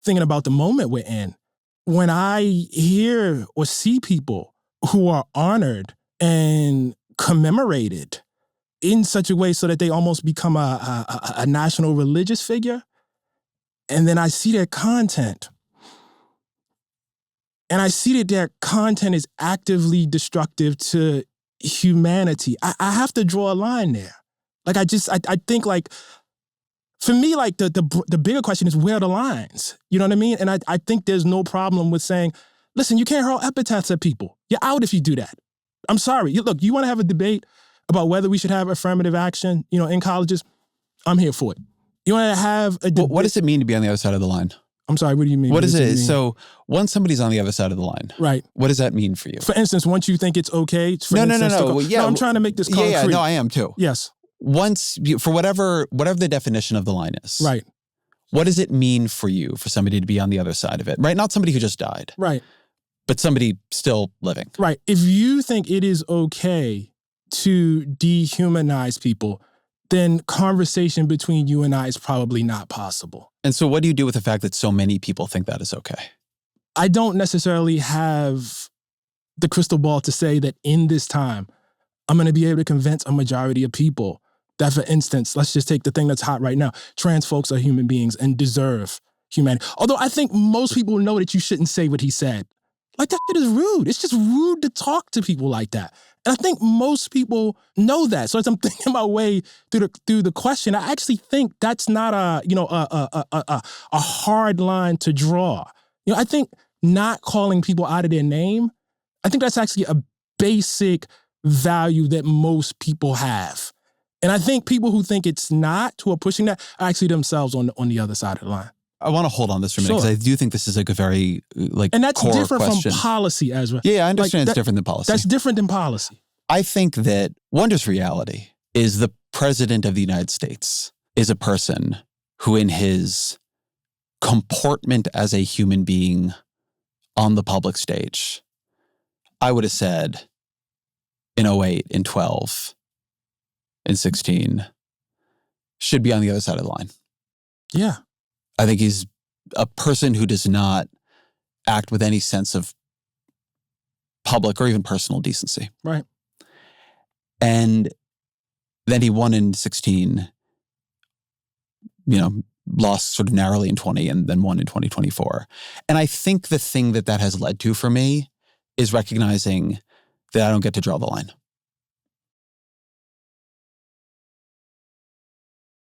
thinking about the moment we're in. When I hear or see people who are honored and commemorated in such a way so that they almost become a national religious figure, and then I see their content, and I see that their content is actively destructive to humanity, I have to draw a line there. Like, I think, like, for me, like, the bigger question is, where are the lines? You know what I mean? And I think there's no problem with saying, listen, you can't hurl epithets at people. You're out if you do that. I'm sorry. Look, you want to have a debate about whether we should have affirmative action, in colleges? I'm here for it. You want to have a debate? What does it mean to be on the other side of the line? I'm sorry, what do you mean? What is it? So once somebody's on the other side of the line, right? What does that mean for you? For instance, once you think it's okay. No. Well, yeah, I'm trying to make this concrete. Yeah, no, I am too. Yes. Once, for whatever the definition of the line is. Right. What does it mean for you for somebody to be on the other side of it? Right? Not somebody who just died. Right. But somebody still living. Right. If you think it is okay to dehumanize people, then conversation between you and I is probably not possible. And so what do you do with the fact that so many people think that is okay? I don't necessarily have the crystal ball to say that in this time, I'm going to be able to convince a majority of people that, for instance, let's just take the thing that's hot right now. Trans folks are human beings and deserve humanity. Although I think most people know that you shouldn't say what he said. Like, that shit is rude. It's just rude to talk to people like that. And I think most people know that. So as I'm thinking my way through the question, I actually think that's not a hard line to draw. I think not calling people out of their name, I think that's actually a basic value that most people have. And I think people who think it's not, who are pushing that, are actually themselves on the other side of the line. I want to hold on this for a minute, because I do think this is like a very and that's core different question. From policy, Ezra. Yeah, I understand it's different than policy. That's different than policy. I think that Wonder's reality is the President of the United States is a person who, in his comportment as a human being on the public stage, I would have said in 08, in 12, in 16, should be on the other side of the line. Yeah. I think he's a person who does not act with any sense of public or even personal decency. Right. And then he won in 16, lost sort of narrowly in 20 and then won in 2024. And I think the thing that has led to for me is recognizing that I don't get to draw the line.